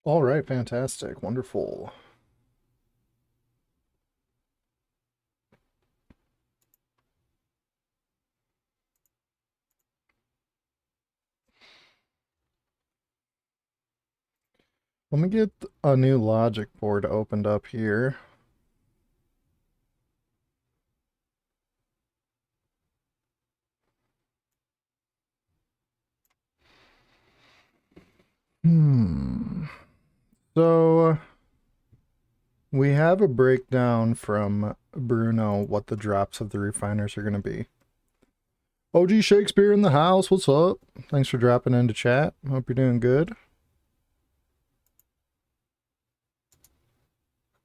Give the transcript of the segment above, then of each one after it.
All right, fantastic, wonderful. Let me get a new logic board opened up here. Hmm. So we have a breakdown from Bruno what the drops of the refiners are going to be. OG Shakespeare in the house. What's up? Thanks for dropping into chat. Hope you're doing good.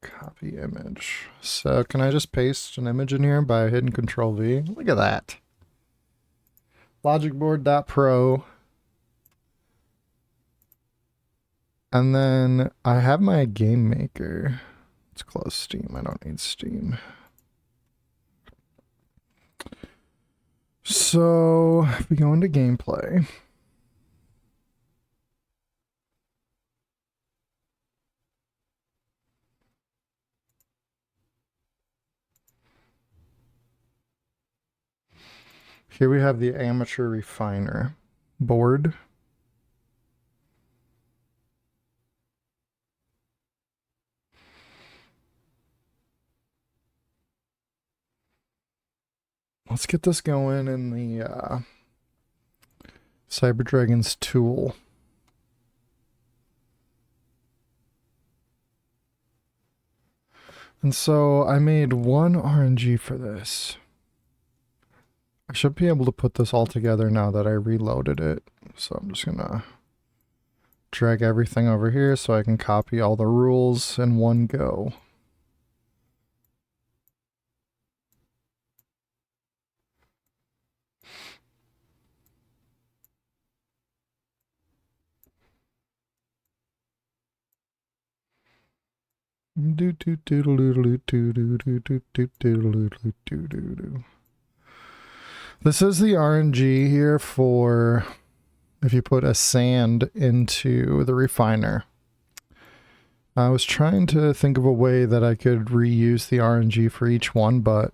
Copy image. So can I just paste an image in here by hitting Control V? Look at that. Logicboard.pro. And then I have my GameMaker. Let's close Steam. I don't need Steam. So if we go into gameplay. Here we have the amateur refiner board. Let's get this going in the Cyber Dragon's tool. And so I made one RNG for this. I should be able to put this all together now that I reloaded it. So I'm just gonna drag everything over here so I can copy all the rules in one go. This is the RNG here for if you put a sand into the refiner. I was trying to think of a way that I could reuse the RNG for each one, but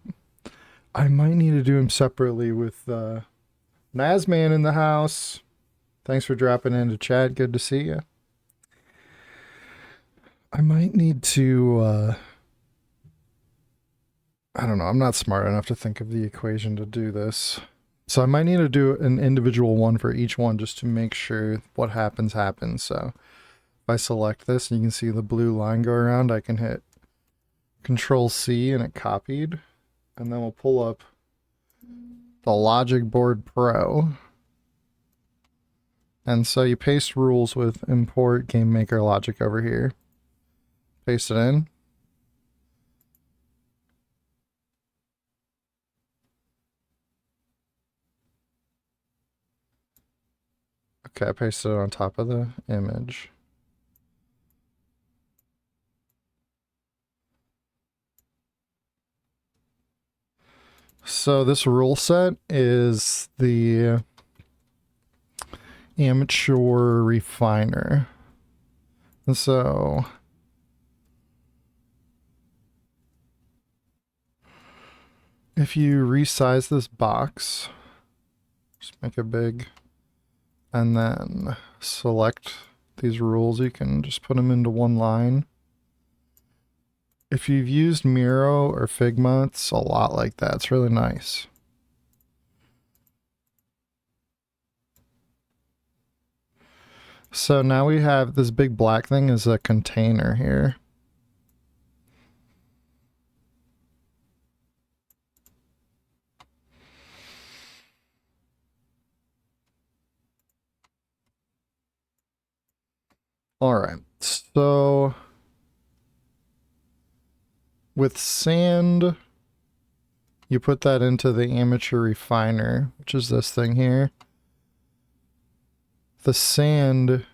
I might need to do them separately with Nazman in the house. Thanks for dropping into chat. Good to see you. I might need to, I don't know. I'm not smart enough to think of the equation to do this. So I might need to do an individual one for each one just to make sure what happens happens. So if I select this and you can see the blue line go around, I can hit Control C and it copied. And then we'll pull up the Logic Board Pro. And so you paste rules with import GameMaker logic over here. Paste it in. Okay, I pasted it on top of the image. So this rule set is the amateur refiner. And so if you resize this box, just make it big, and then select these rules, you can just put them into one line. If you've used Miro or Figma, it's a lot like that. It's really nice. So now we have this big black thing is a container here. All right, so with sand, you put that into the amateur refiner, which is this thing here. The sand,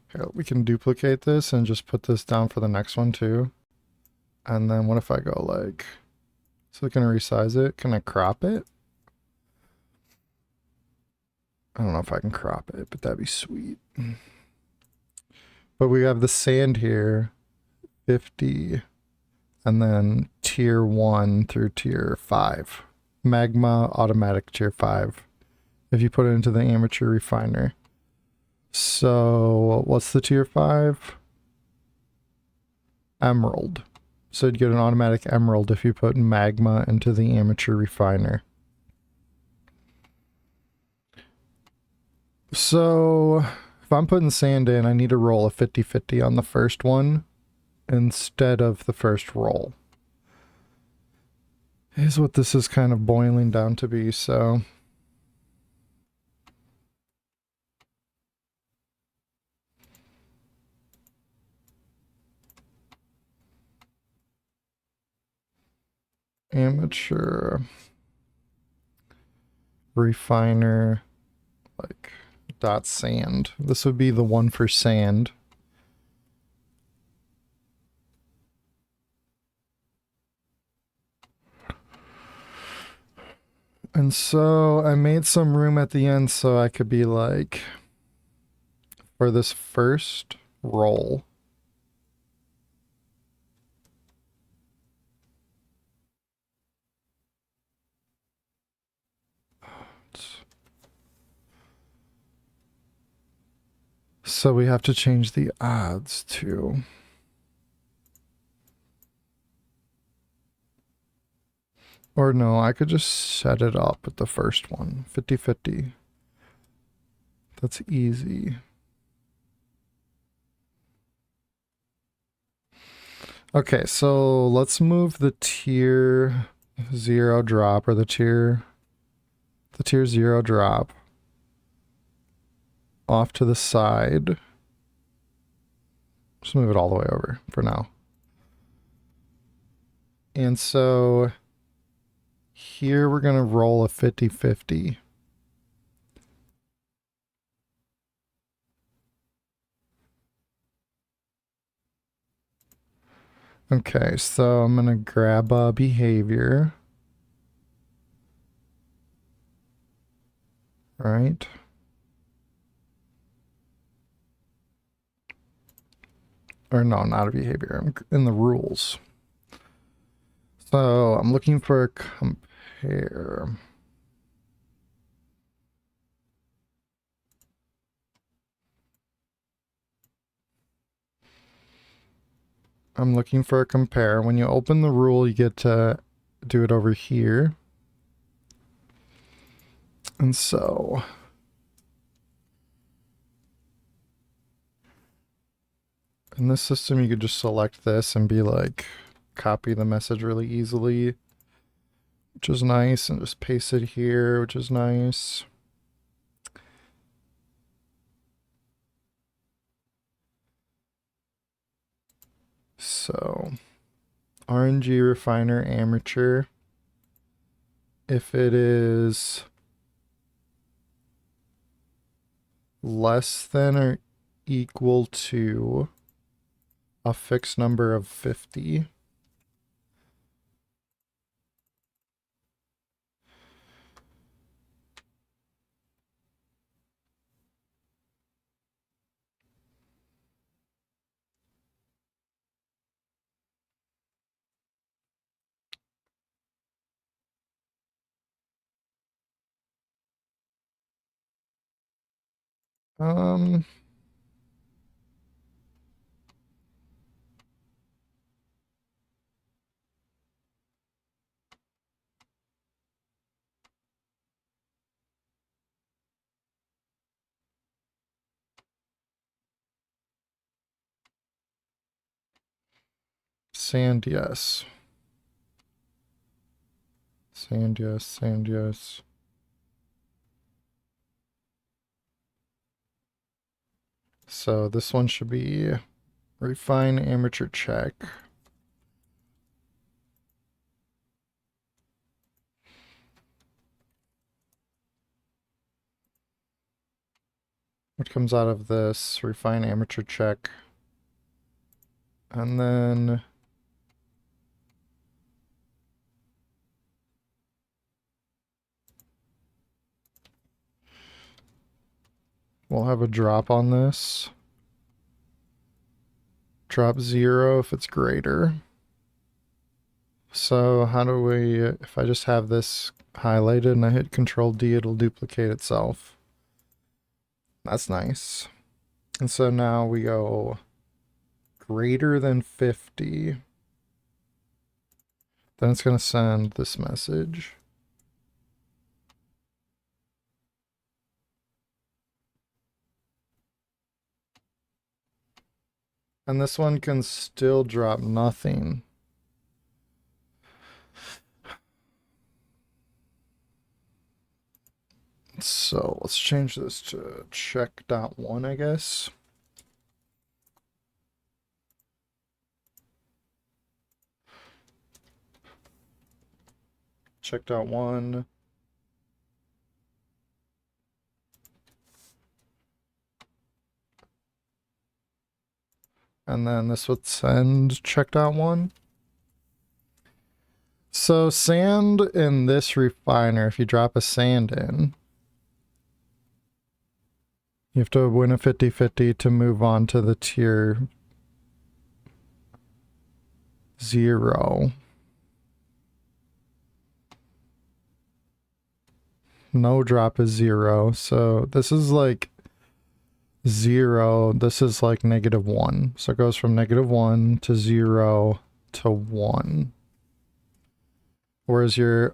here, we can duplicate this and just put this down for the next one too. And then what if I go like, so can I resize it? Can I crop it? I don't know if I can crop it, but that'd be sweet. But we have the sand here, 50, and then tier 1 through tier 5. Magma, automatic tier 5. If you put it into the amateur refiner. So what's the tier 5? Emerald. So you'd get an automatic emerald if you put magma into the amateur refiner. So if I'm putting sand in, I need to roll a 50-50 on the first one instead of the first roll. Is what this is kind of boiling down to be, so... Amateur refiner, like, dot sand. This would be the one for sand. And so I made some room at the end so I could be like, for this first roll, so we have to change the odds to... Or no, I could just set it up at the first one. 50-50. That's easy. Okay, so let's move the tier 0 drop, or the tier 0 drop off to the side. Just move it all the way over for now. And so here we're going to roll a 50-50. Okay, so I'm going to grab a behavior. Right. Or no, not a behavior. I'm in the rules. So I'm looking for a compare. I'm looking for a compare. When you open the rule, you get to do it over here. And so in this system, you could just select this and be like, copy the message really easily, which is nice, and just paste it here, which is nice. So RNG refiner amateur, if it is less than or equal to a fixed number of 50, sand, yes. Sand, yes, sand, yes. So this one should be refine amateur check. What comes out of this? Refine amateur check. And then we'll have a drop on this. drop 0 if it's greater. So how do we, if I just have this highlighted and I hit Control D, it'll duplicate itself. That's nice. And so now we go greater than 50. Then it's going to send this message. And this one can still drop nothing. So let's change this to check.1, I guess. Check.1. And then this would send check.1. So sand in this refiner, if you drop a sand in, you have to win a 50-50 to move on to the tier 0. No drop is 0. So this is like 0. This is like -1. So it goes from -1 to 0 to 1. Whereas you're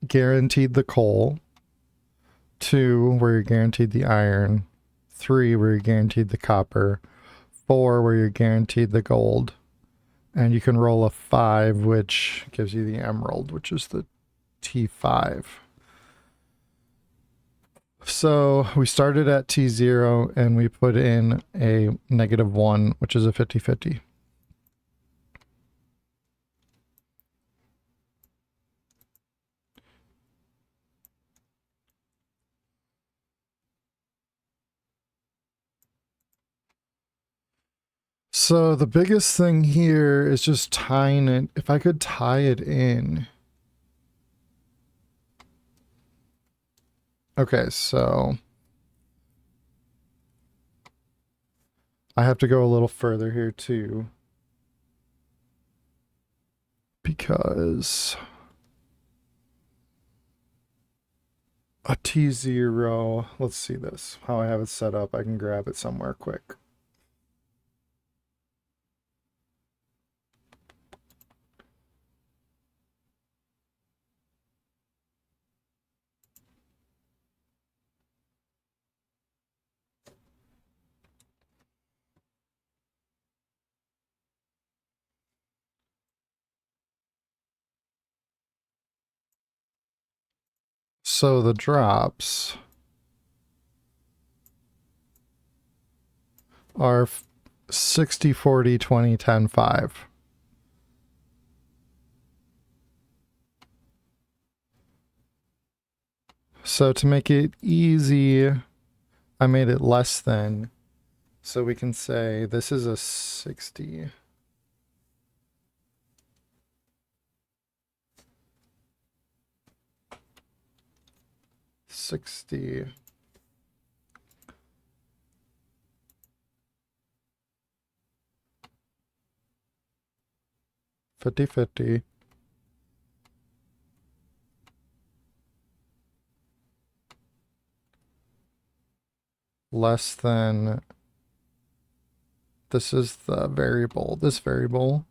guaranteed the coal. 2, where you're guaranteed the iron. 3, where you're guaranteed the copper. 4, where you're guaranteed the gold. And you can roll a 5, which gives you the emerald, which is the T5. So we started at T0 and we put in a -1, which is a 50-50. So the biggest thing here is just tying it. If I could tie it in. Okay, so I have to go a little further here too. Because a T0, let's see this, how I have it set up. I can grab it somewhere quick. So the drops are 60, 40, 20, 10, 5. So to make it easy, I made it less than. So we can say this is a 60. $60. 50-50. Less than, this is the variable, this variable.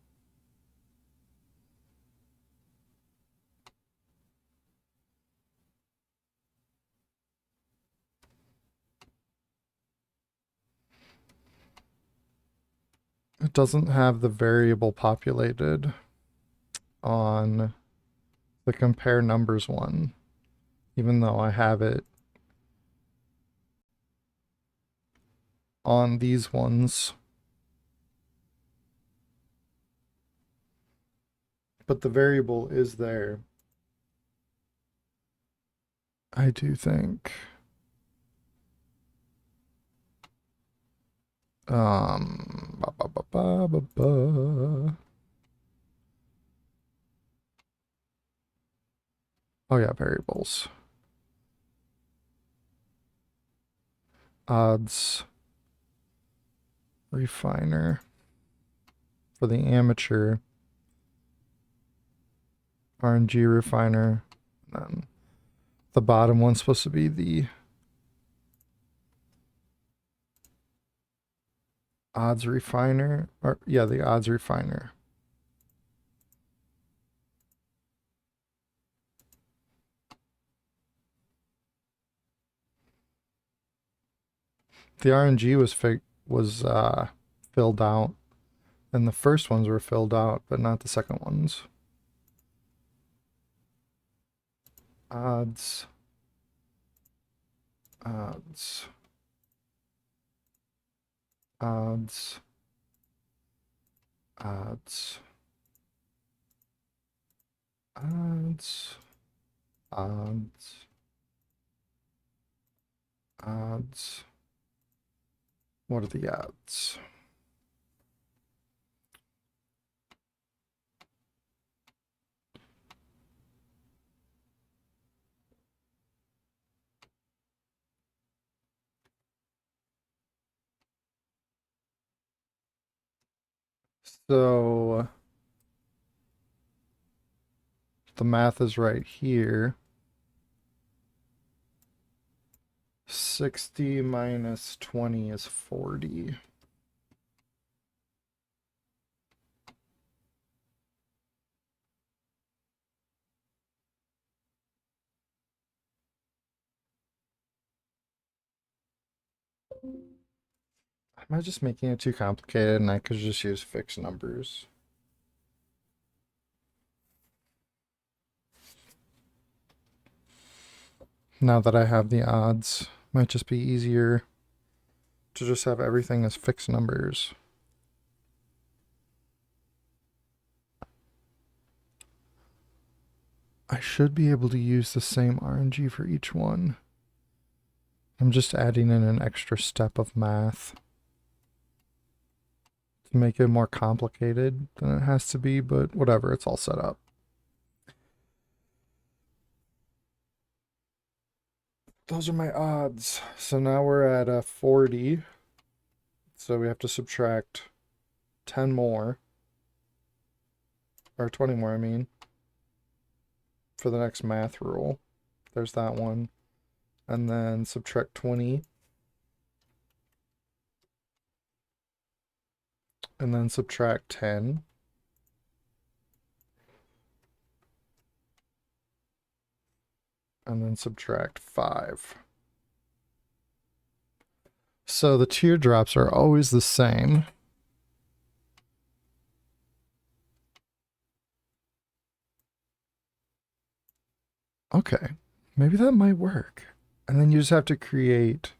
It doesn't have the variable populated on the compare numbers one, even though I have it on these ones. But the variable is there. I do think. Ba, ba, ba, ba, ba, ba. Oh yeah, variables. Odds. Refiner. for the amateur RNG refiner. And the bottom one's supposed to be the odds refiner, or yeah, the odds refiner. The RNG was filled out, and the first ones were filled out, but not the second ones. Odds. Odds. Odds. Odds. Odds. Odds. Odds. What are the odds? So the math is right here. 60 minus 20 is 40. Am I just making it too complicated and I could just use fixed numbers? Now that I have the odds, might just be easier to just have everything as fixed numbers. I should be able to use the same RNG for each one. I'm just adding in an extra step of math to make it more complicated than it has to be, but whatever, it's all set up. Those are my odds. So now we're at 40. So we have to subtract 10 more. Or 20 more, I mean. For the next math rule. There's that one. And then subtract 20. And then subtract 10. And then subtract 5. So the teardrops are always the same. Okay, maybe that might work. And then you just have to create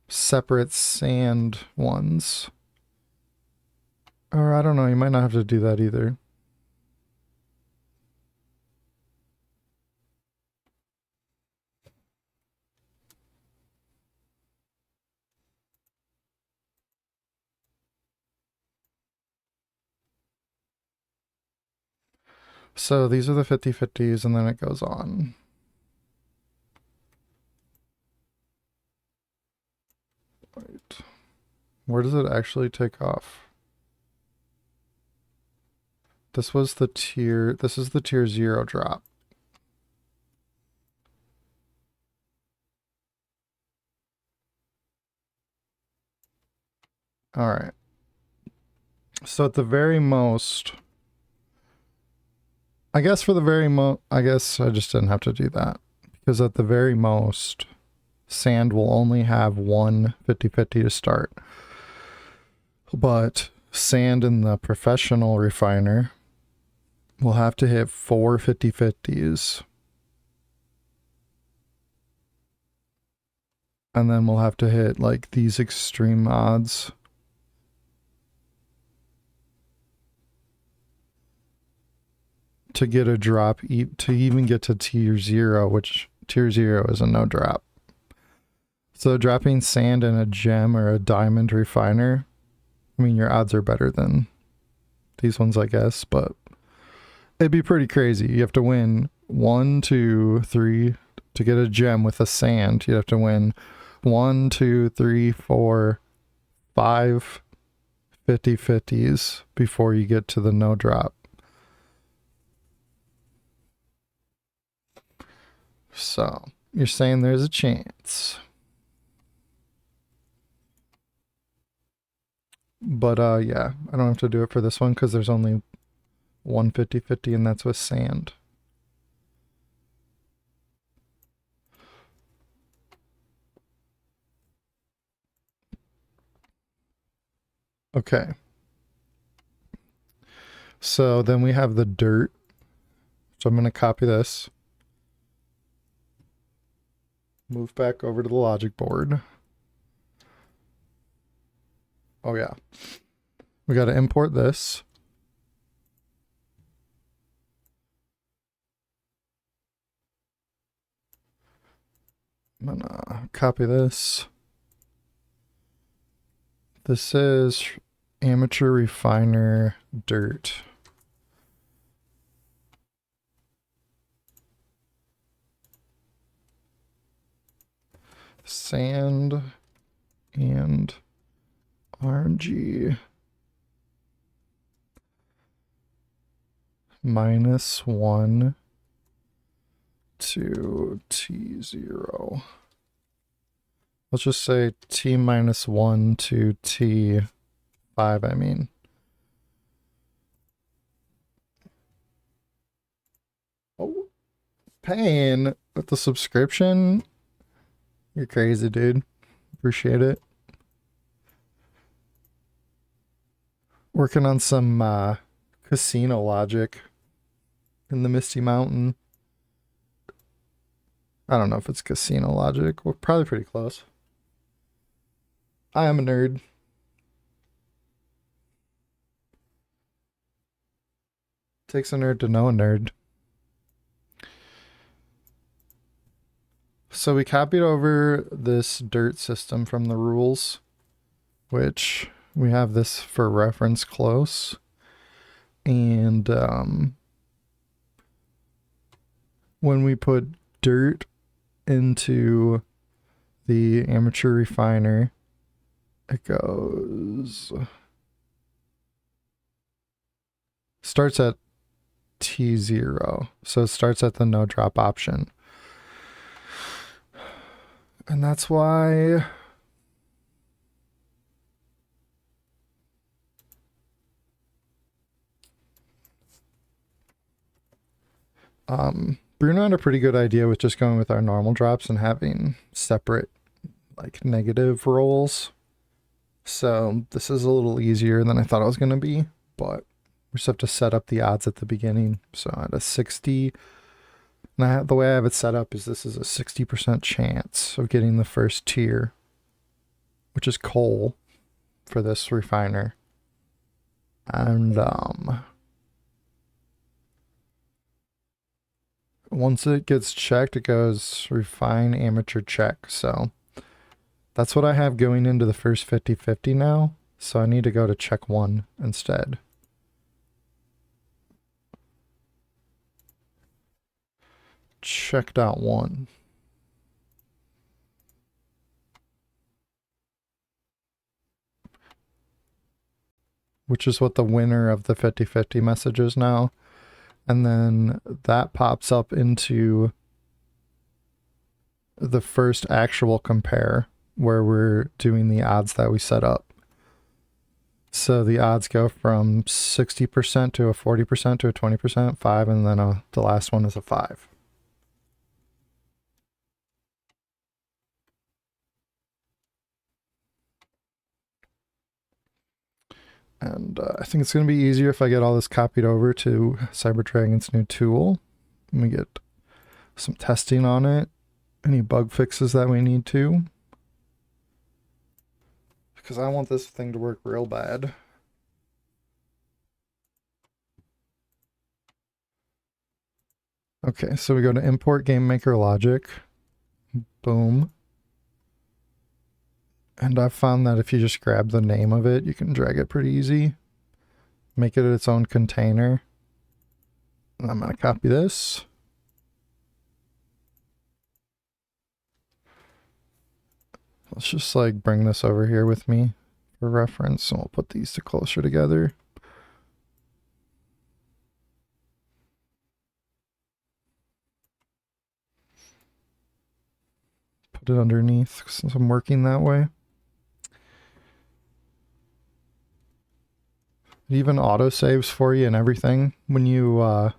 separate sand ones. Or I don't know, you might not have to do that either. So these are the 50/50s, and then it goes on. Wait. Where does it actually take off? This is the tier 0 drop. All right. So at the very most, I guess I guess I just didn't have to do that, because at the very most, sand will only have one 50/50 to start. But sand in the professional refiner will have to hit 4 50/50s. And then we'll have to hit like these extreme odds. To get a drop, to even get to tier 0, which tier 0 is a no drop. So dropping sand in a gem or a diamond refiner, I mean, your odds are better than these ones, I guess, but it'd be pretty crazy. You have to win 1, 2, 3, To get a gem with a sand, you have to win 1, 2, 3, 4, 5 50/50s before you get to the no drop. So you're saying there's a chance. But yeah, I don't have to do it for this one because there's only one 50/50 and that's with sand. Okay. So then we have the dirt. So I'm going to copy this. Move back over to the logic board. Oh yeah. We got to import this. I'm gonna copy this. This is amateur refiner dirt. Sand and RNG -1 to T0. Let's just say T -1 to T5, I mean. Oh, paying with the subscription? You're crazy, dude. Appreciate it. Working on some casino logic in the Misty Mountain. I don't know if it's casino logic. We're probably pretty close. I am a nerd. Takes a nerd to know a nerd. So we copied over this dirt system from the rules, which we have this for reference close. And when we put dirt into the amateur refiner, it starts at T0. So it starts at the no drop option. And that's why Bruno had a pretty good idea with just going with our normal drops and having separate like negative rolls. So this is a little easier than I thought it was going to be, but we just have to set up the odds at the beginning. So at a 60, and the way I have it set up is this is a 60% chance of getting the first tier, which is coal for this refiner. And once it gets checked, it goes refine amateur check. So that's what I have going into the first 50/50 now. So I need to go to check 1 instead. Checked out 1. Which is what the winner of the 50/50 message is now. And then that pops up into the first actual compare where we're doing the odds that we set up. So the odds go from 60% to a 40% to a 20%, 5, and then the last one is a 5. And I think it's going to be easier if I get all this copied over to CyberDragon's new tool. And we get some testing on it. Any bug fixes that we need to. Because I want this thing to work real bad. Okay, so we go to import GameMaker logic. Boom. And I've found that if you just grab the name of it, you can drag it pretty easy. Make it its own container. And I'm going to copy this. Let's just like bring this over here with me for reference, and we'll put these two closer together. Put it underneath since I'm working that way. It even auto saves for you and everything. When you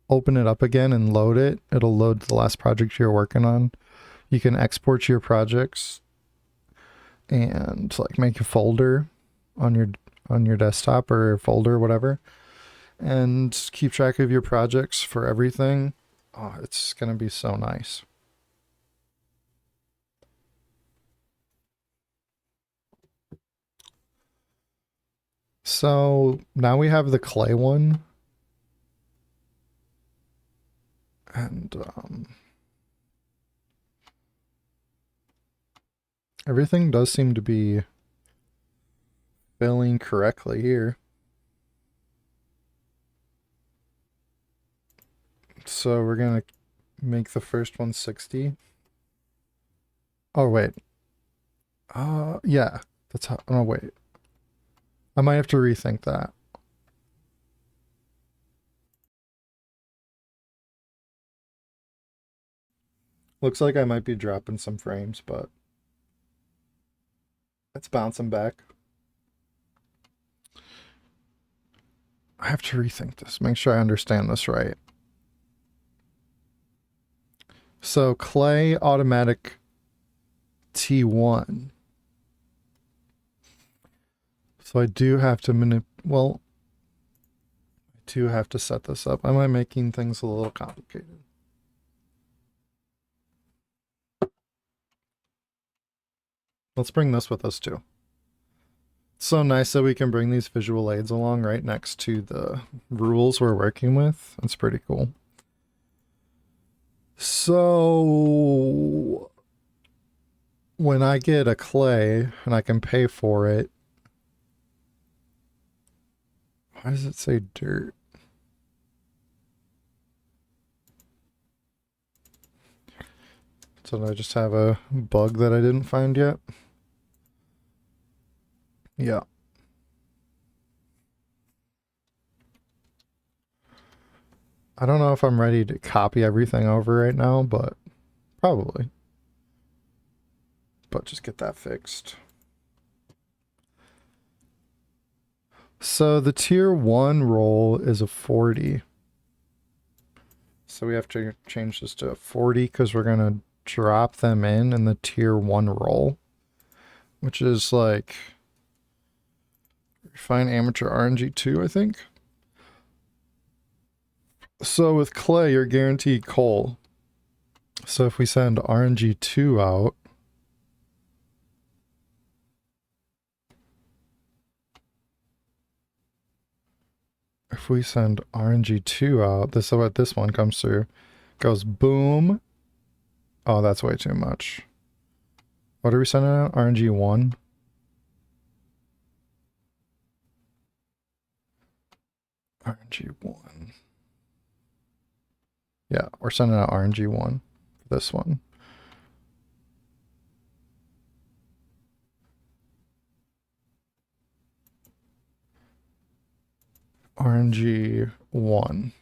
open it up again and load it, it'll load the last project you're working on. You can export your projects and like make a folder on your desktop or folder, whatever, and keep track of your projects for everything. Oh, it's gonna be so nice. So now we have the clay one, and everything does seem to be filling correctly here. So we're gonna make the first one 60. Oh wait. Yeah. That's how. Oh wait. I might have to rethink that. Looks like I might be dropping some frames, but it's bouncing back. I have to rethink this. Make sure I understand this right. So clay automatic T1. So I do have to well, I do have to set this up. Am I making things a little complicated? Let's bring this with us too. It's so nice that we can bring these visual aids along right next to the rules we're working with. That's pretty cool. So when I get a clay and I can pay for it, why does it say dirt? So I just have a bug that I didn't find yet. Yeah. I don't know if I'm ready to copy everything over right now, but probably. But just get that fixed. So the tier 1 roll is a 40. So we have to change this to a 40 because we're going to drop them in the tier 1 roll, which is like refine amateur RNG 2, I think. So with clay, you're guaranteed coal. So if we send RNG 2 out, if we send RNG 2 out, this is what this one comes through. Goes boom. Oh, that's way too much. What are we sending out? RNG 1? RNG 1. Yeah, we're sending out RNG 1 for this one. RNG 1.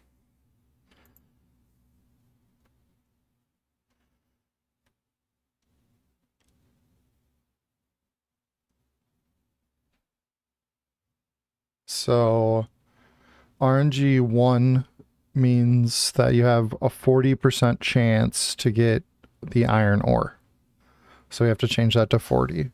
So RNG 1 means that you have a 40% chance to get the iron ore. So we have to change that to 40.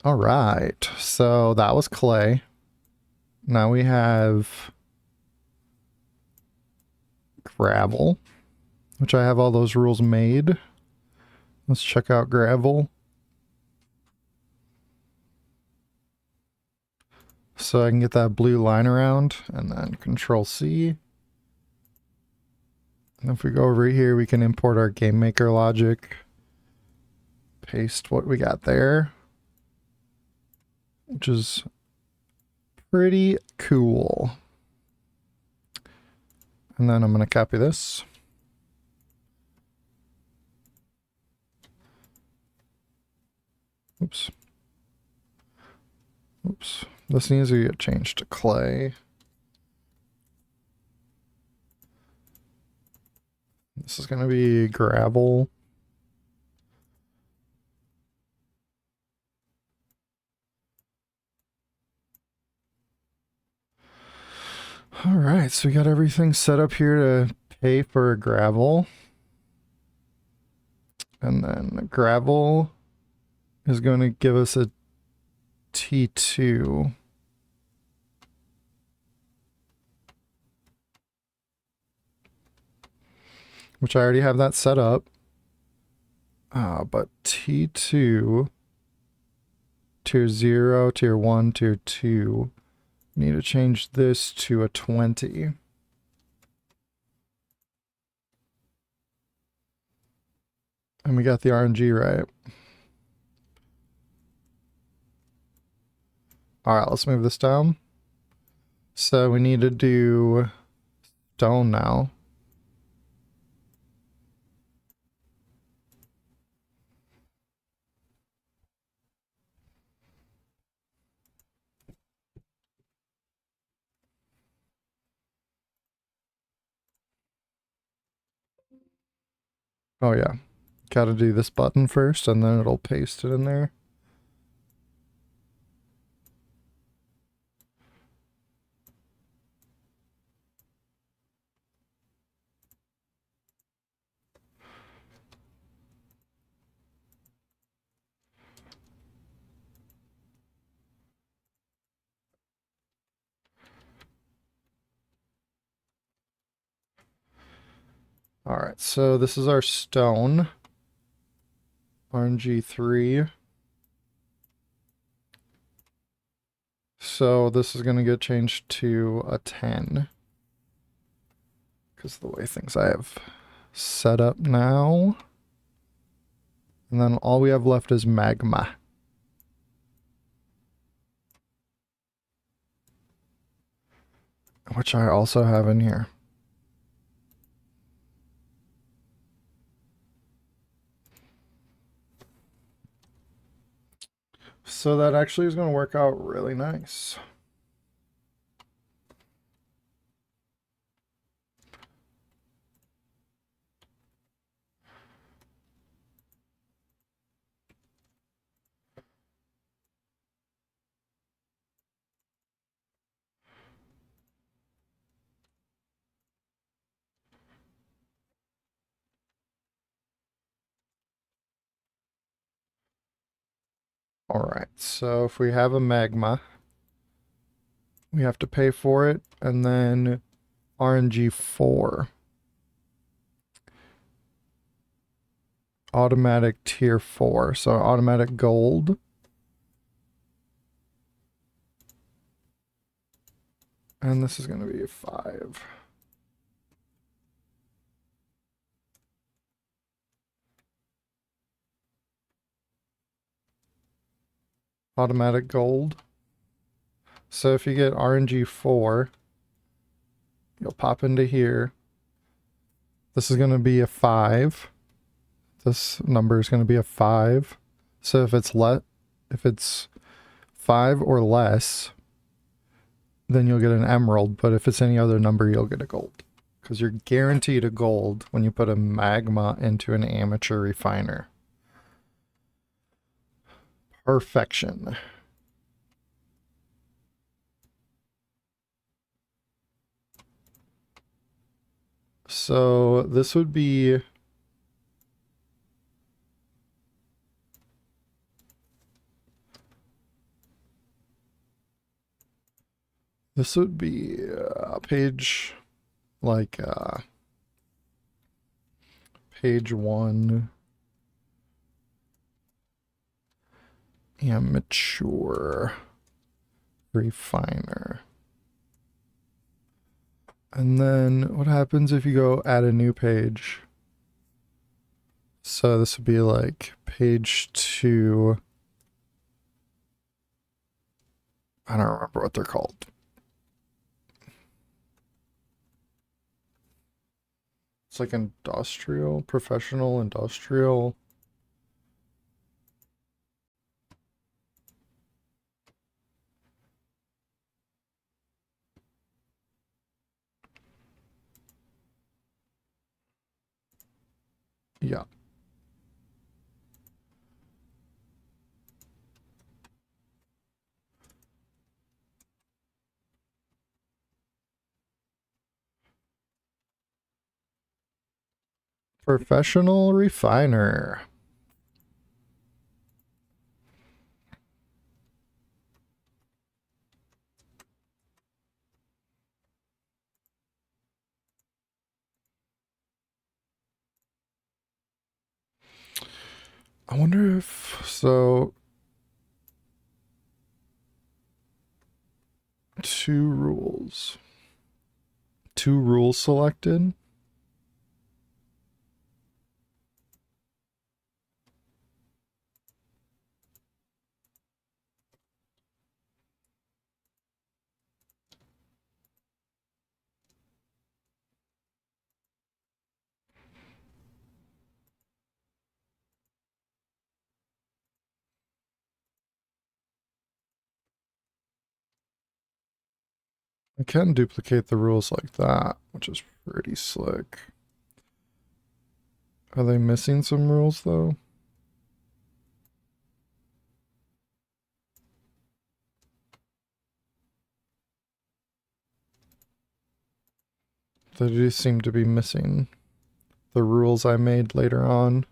All right, so that was clay. Now we have gravel, which I have all those rules made. Let's check out gravel. So I can get that blue line around and then Control C. And if we go over here, we can import our GameMaker logic. Paste what we got there. which is pretty cool. And then I'm going to copy this. Oops. Oops. This needs to get changed to clay. This is going to be gravel. All right, so we got everything set up here to pay for gravel. And then gravel is going to give us a T2. Which I already have that set up. But T2, tier 0, tier 1, tier 2. Need to change this to a 20. And we got the RNG right. Alright, let's move this down. So we need to do stone now. Oh yeah, gotta do this button first and then it'll paste it in there. Alright, so this is our stone. RNG3. So this is going to get changed to a 10. Because of the way things I have set up now. And then all we have left is magma. Which I also have in here. So that actually is going to work out really nice. Alright, so if we have a magma, we have to pay for it, and then RNG 4. Automatic tier 4, so automatic gold. And this is going to be a 5. Automatic gold. So if you get RNG 4, you'll pop into here. This is going to be a 5. This number is going to be a 5. So if it's 5 or less, then you'll get an emerald. But if it's any other number, you'll get a gold. Because you're guaranteed a gold when you put a magma into an amateur refiner. Perfection. So this would be a page like page 1 amateur refiner. And then what happens if you go add a new page? So this would be like page 2 I don't remember what they're called. It's like industrial, professional, industrial. Yeah. Professional refiner. I wonder if so. Two rules. Two rules selected. I can duplicate the rules like that, which is pretty slick. Are they missing some rules though? They do seem to be missing the rules I made later on.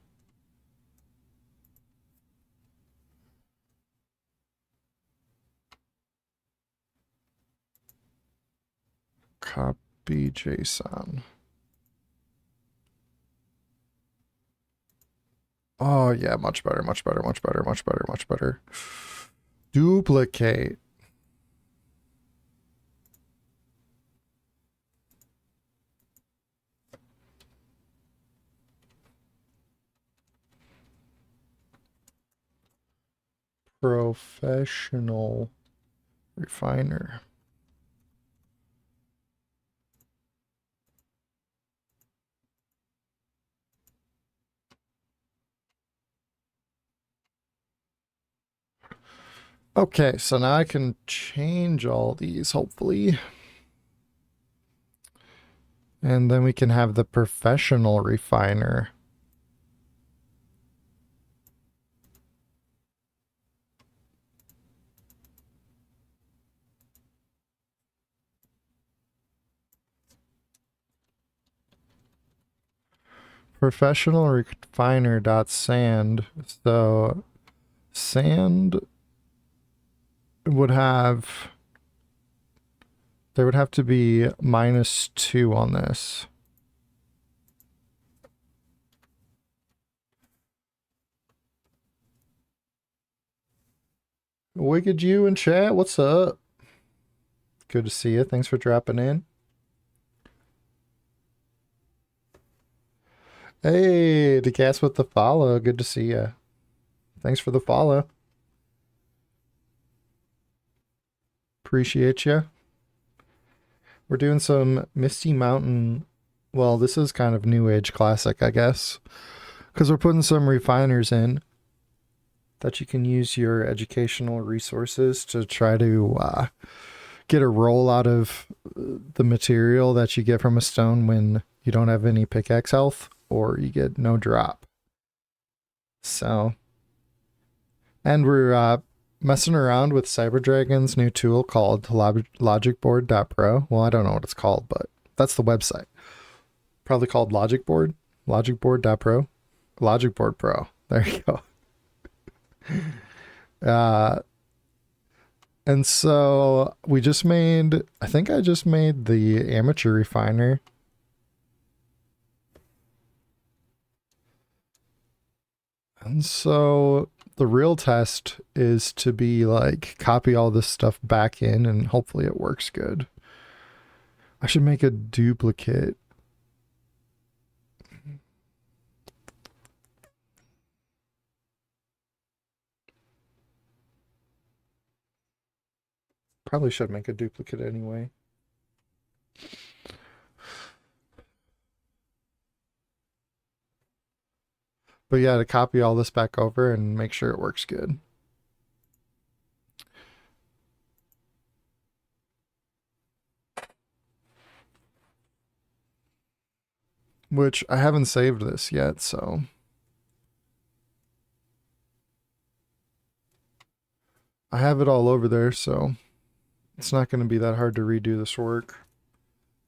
Copy JSON. Oh yeah, much better, much better, much better, much better, much better. Duplicate. Professional refiner. Okay, so now I can change all these, hopefully. And then we can have the professional refiner. Professional refiner dot sand. So sand would have, there would have to be -2 on this. Wicked you in chat, what's up? Good to see you. Thanks for dropping in. Hey, DeCast with the follow. Good to see you. Thanks for the follow. Appreciate you. We're doing some Misty Mountain. Well, this is kind of New Age classic, I guess, because we're putting some refiners in that you can use your educational resources to try to get a roll out of the material that you get from a stone when you don't have any pickaxe health or you get no drop. So, and we're messing around with CyberDragon's new tool called logicboard.pro. Well, I don't know what it's called, but that's the website. Probably called logicboard, logicboard.pro, logicboard pro. There you go. And so we just made, I think I just made the amateur refiner. And so the real test is to be like, copy all this stuff back in and hopefully it works good. I should make a duplicate. Probably should make a duplicate anyway. But yeah, to copy all this back over and make sure it works good. Which I haven't saved this yet, so I have it all over there, so it's not going to be that hard to redo this work.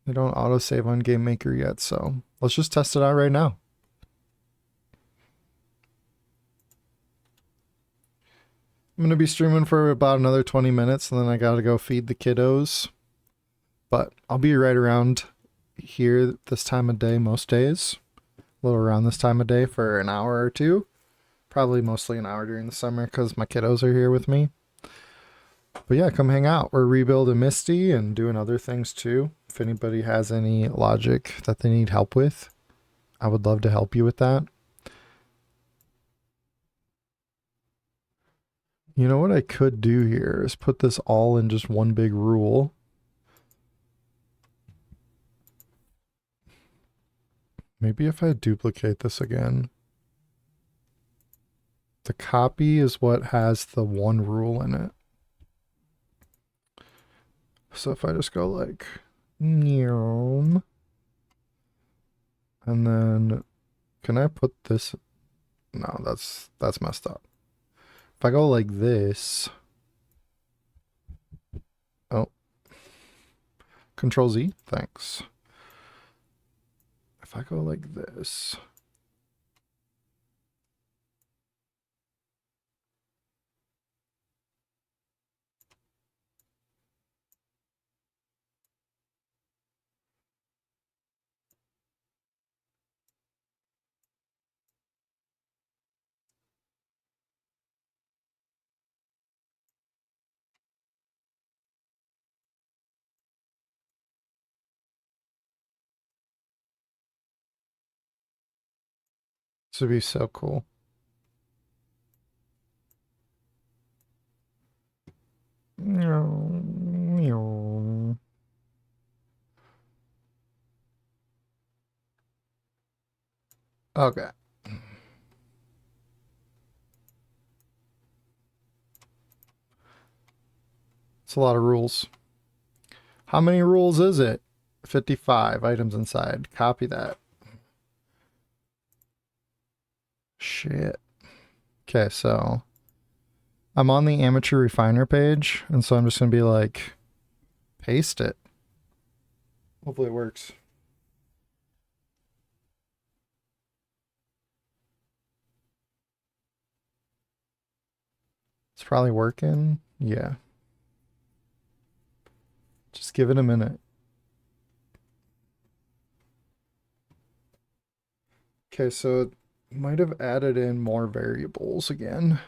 They don't autosave on GameMaker yet, so let's just test it out right now. I'm going to be streaming for about another 20 minutes, and then I got to go feed the kiddos. But I'll be right around here this time of day most days. A little around this time of day for an hour or two. Probably mostly an hour during the summer because my kiddos are here with me. But yeah, come hang out. We're rebuilding Misty and doing other things too. If anybody has any logic that they need help with, I would love to help you with that. You know what I could do here is put this all in just one big rule. Maybe if I duplicate this again. The copy is what has the one rule in it. So if I just go like, and then, can I put this? No, that's messed up. If I go like this, oh, Control Z, thanks. If I go like this, this would be so cool. Okay. It's a lot of rules. How many rules is it? 55 items inside. Copy that. Shit. Okay, so I'm on the amateur refiner page, and so I'm just going to be like, paste it. Hopefully it works. It's probably working. Yeah. Just give it a minute. Okay, so it might have added in more variables again.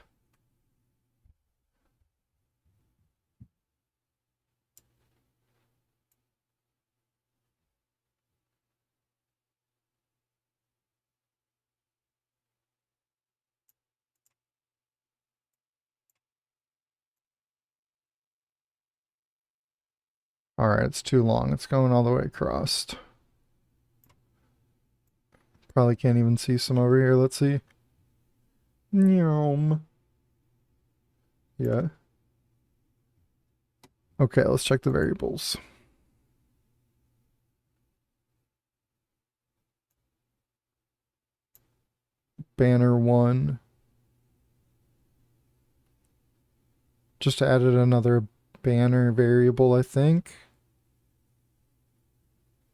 All right, it's too long. It's going all the way across. Probably can't even see some over here. Let's see. Yeah. Okay, let's check the variables. Banner 1. Just added another banner variable, I think.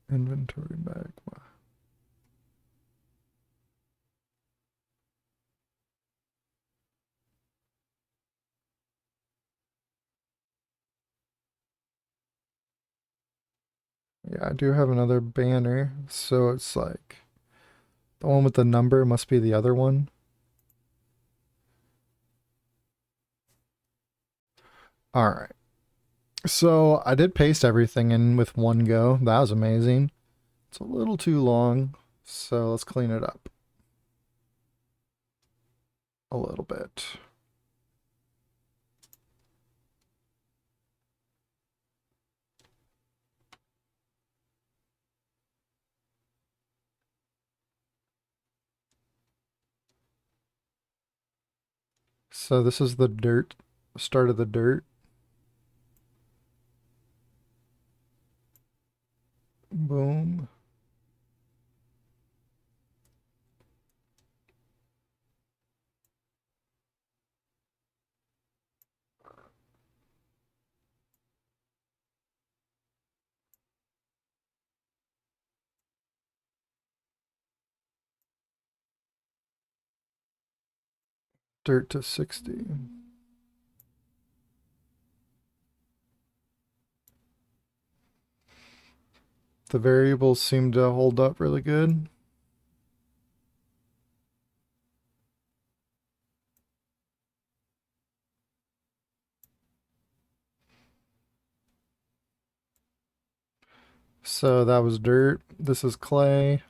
Inventory bag. Yeah, I do have another banner, so it's like the one with the number must be the other one. All right. So I did paste everything in with one go. That was amazing. It's a little too long, so let's clean it up a little bit. So this is the dirt, start of the dirt. Boom. Dirt to 60. The variables seem to hold up really good. So that was dirt. This is clay.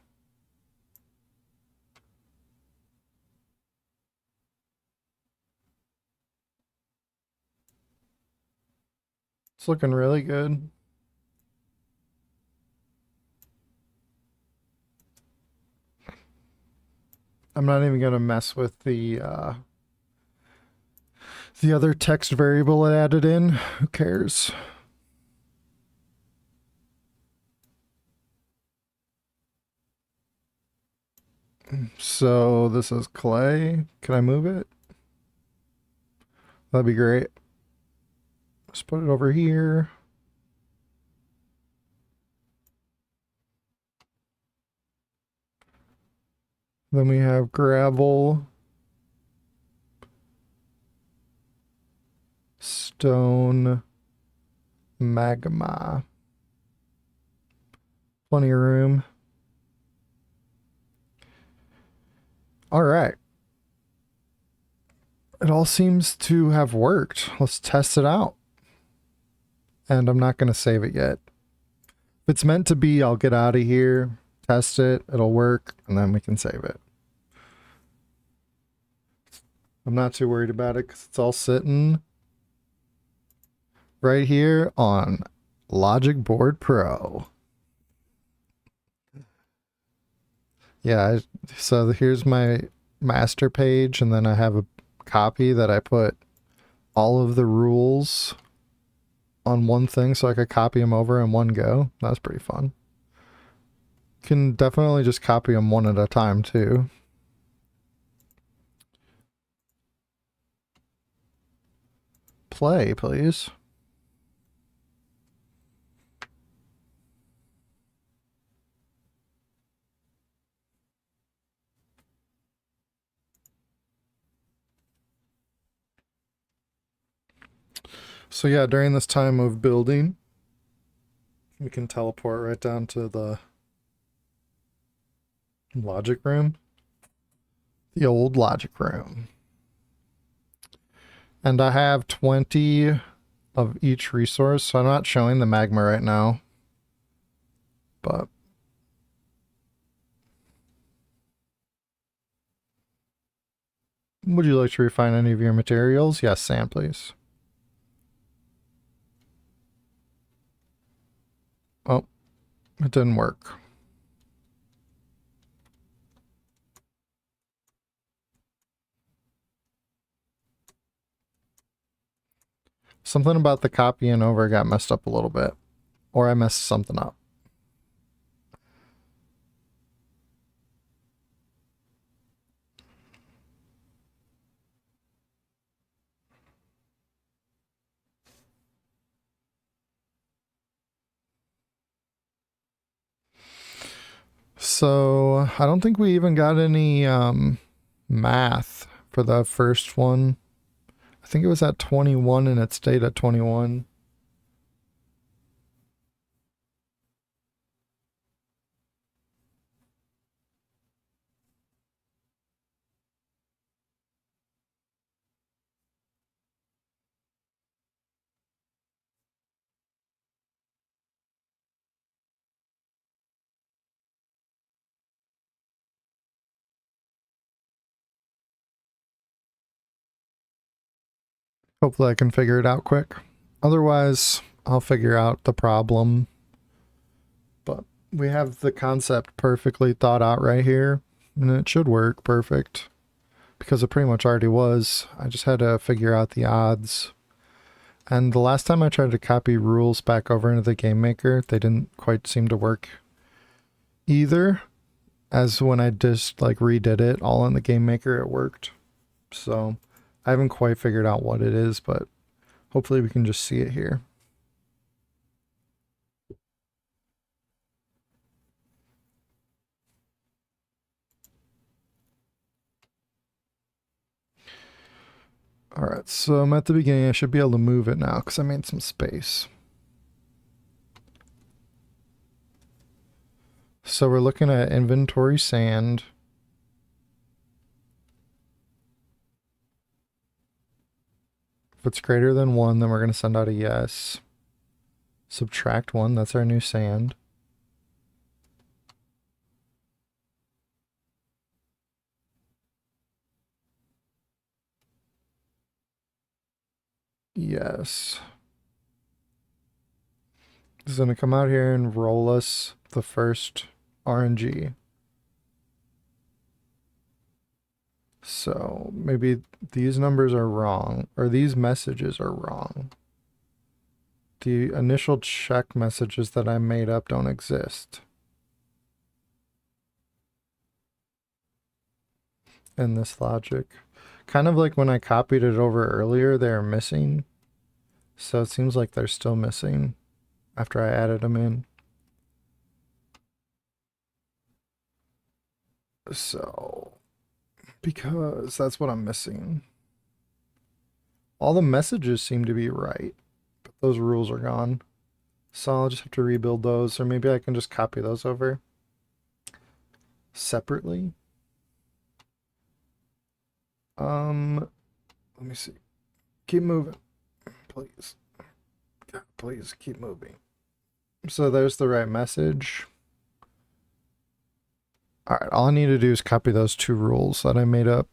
It's looking really good. I'm not even going to mess with the other text variable it added in. Who cares? So this is clay. Can I move it? That'd be great. Let's put it over here. Then we have gravel, stone, magma. Plenty of room. All right. It all seems to have worked. Let's test it out. And I'm not going to save it yet. If it's meant to be, I'll get out of here, test it, it'll work, and then we can save it. I'm not too worried about it because it's all sitting right here on Logic Board Pro. Yeah, so here's my master page, and then I have a copy that I put all of the rules on one thing so I could copy them over in one go. That's pretty fun. Can definitely just copy them one at a time too. Play, please. So yeah, during this time of building, we can teleport right down to the logic room. The old logic room. And I have 20 of each resource, so I'm not showing the magma right now. But would you like to refine any of your materials? Yes, sand, please. Oh, it didn't work. Something about the copying over got messed up a little bit. Or I messed something up. So I don't think we even got any math for the first one. I think it was at 21 and it stayed at 21. Hopefully I can figure it out quick. Otherwise, I'll figure out the problem. But we have the concept perfectly thought out right here, and it should work perfect. because it pretty much already was. I just had to figure out the odds. And the last time I tried to copy rules back over into the GameMaker, they didn't quite seem to work either. As when I just like redid it all in the GameMaker, it worked. So I haven't quite figured out what it is, but hopefully we can just see it here. Alright, so I'm at the beginning. I should be able to move it now because I made some space. So we're looking at inventory sand. If it's greater than 1, then we're going to send out a yes. Subtract 1, that's our new sand. Yes. It's going to come out here and roll us the first RNG. So maybe these numbers are wrong, or these messages are wrong. The initial check messages that I made up don't exist in this logic. Kind of like when I copied it over earlier, they're missing. So it seems like they're still missing after I added them in. So, because that's what I'm missing. All the messages seem to be right, but those rules are gone. So I'll just have to rebuild those, or maybe I can just copy those over separately. Let me see. Keep moving, please. God, please keep moving. So there's the right message. All right, all I need to do is copy those 2 rules that I made up.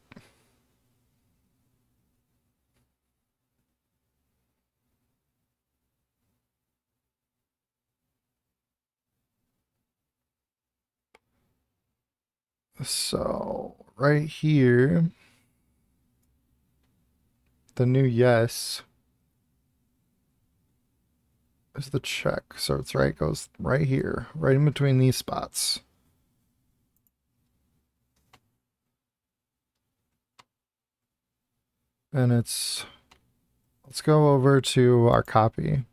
So right here, the new yes is the check. So it's right, goes right here, right in between these spots. And let's go over to our copy.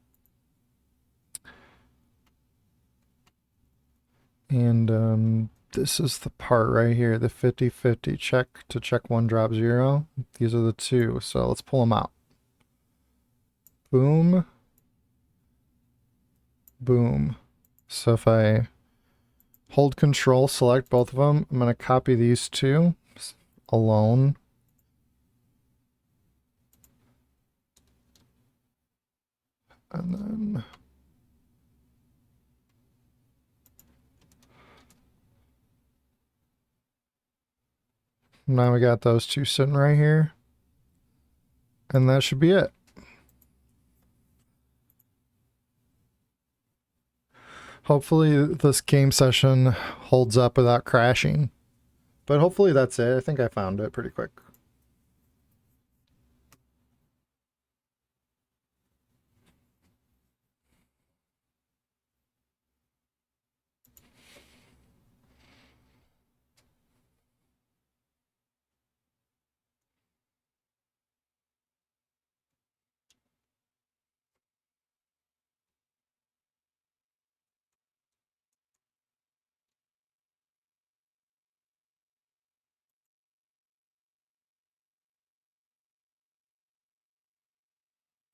And this is the part right here, the 50-50 check to check 1 drop 0. These are the 2, so let's pull them out. Boom. Boom. So if I hold control, select both of them, I'm going to copy these 2 alone. And then now we got those 2 sitting right here. And that should be it. Hopefully this game session holds up without crashing. But hopefully that's it. I think I found it pretty quick.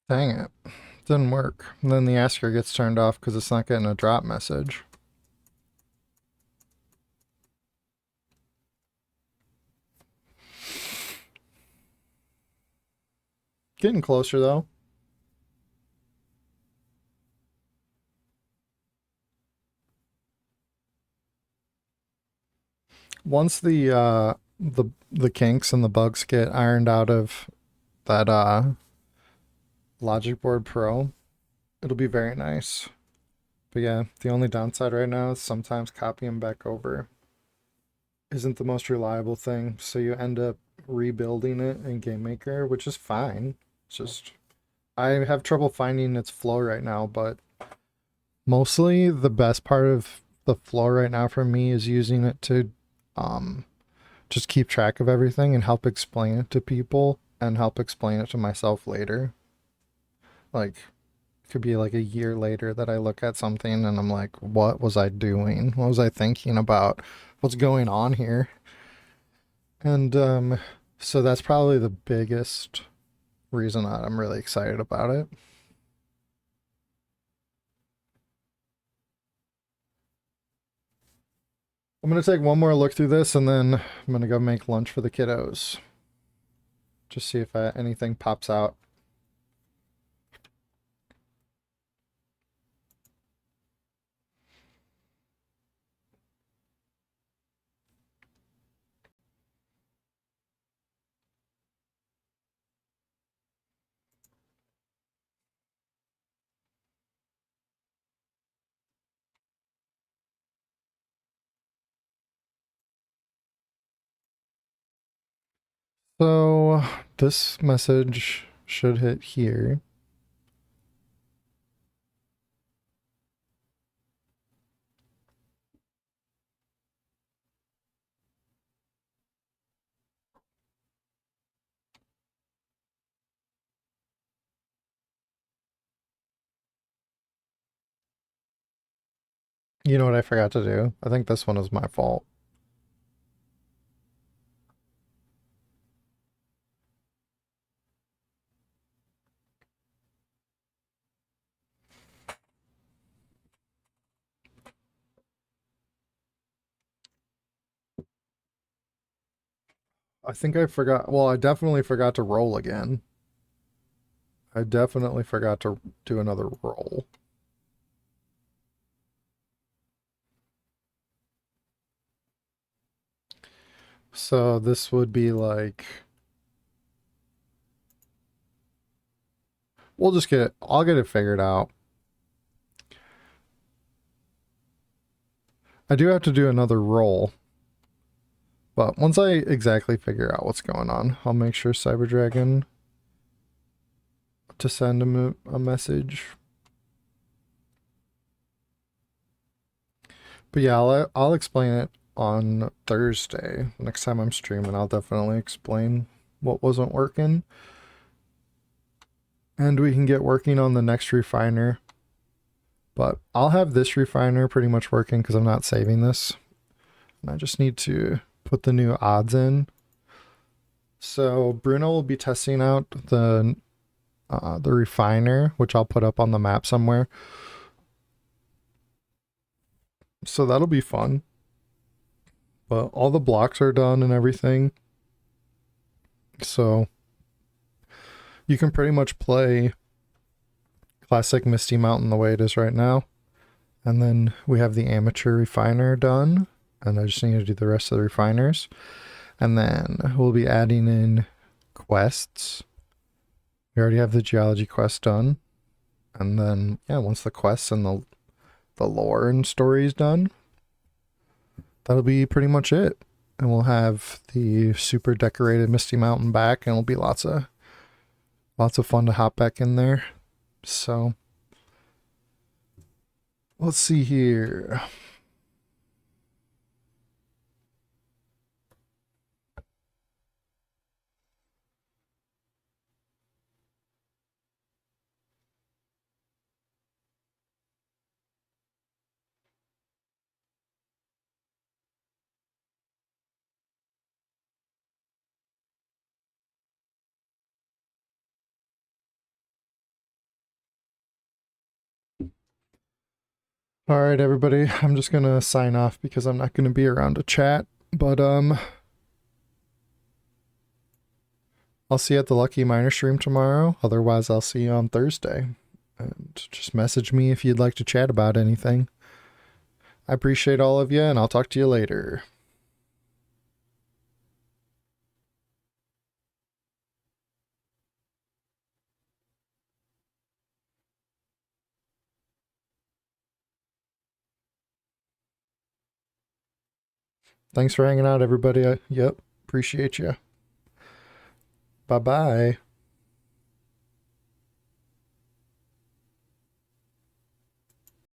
Dang it. Didn't work. And then the asker gets turned off because it's not getting a drop message. Getting closer though. Once the kinks and the bugs get ironed out of that Logic Board Pro, it'll be very nice. But yeah, the only downside right now is sometimes copying back over. isn't the most reliable thing, so you end up rebuilding it in GameMaker, which is fine. It's just I have trouble finding its flow right now, but mostly the best part of the flow right now for me is using it to um just keep track of everything and help explain it to people and help explain it to myself later. Like it could be like a year later that I look at something and I'm like, what was I doing? What was I thinking about? What's going on here? And so that's probably the biggest reason that I'm really excited about it. I'm gonna take one more look through this and then I'm gonna go make lunch for the kiddos. Just see if anything pops out. So this message should hit here. You know what I forgot to do? I think this one is my fault. I think I forgot. Well, I definitely forgot to roll again. I definitely forgot to do another roll. So this would be like, we'll just get it, I'll get it figured out. I do have to do another roll, but once I exactly figure out what's going on, I'll make sure Cyber Dragon to send him a message. But yeah, I'll explain it on Thursday. Next time I'm streaming, I'll definitely explain what wasn't working. And we can get working on the next refiner. But I'll have this refiner pretty much working because I'm not saving this. And I just need to put the new odds in. So Bruno will be testing out the refiner, which I'll put up on the map somewhere. So that'll be fun. But all the blocks are done and everything. So you can pretty much play classic Misty Mountain the way it is right now. And then we have the amateur refiner done. And I just need to do the rest of the refiners. And then we'll be adding in quests. We already have the geology quest done. And then, yeah, once the quests and the lore and story is done, that'll be pretty much it. And we'll have the super decorated Misty Mountain back, and it'll be lots of fun to hop back in there. So let's see here. All right, everybody. I'm just gonna sign off because I'm not gonna be around to chat. But I'll see you at the Lucky Miner stream tomorrow. Otherwise, I'll see you on Thursday. And just message me if you'd like to chat about anything. I appreciate all of you, and I'll talk to you later. Thanks for hanging out, everybody. Yep, appreciate you. Bye-bye.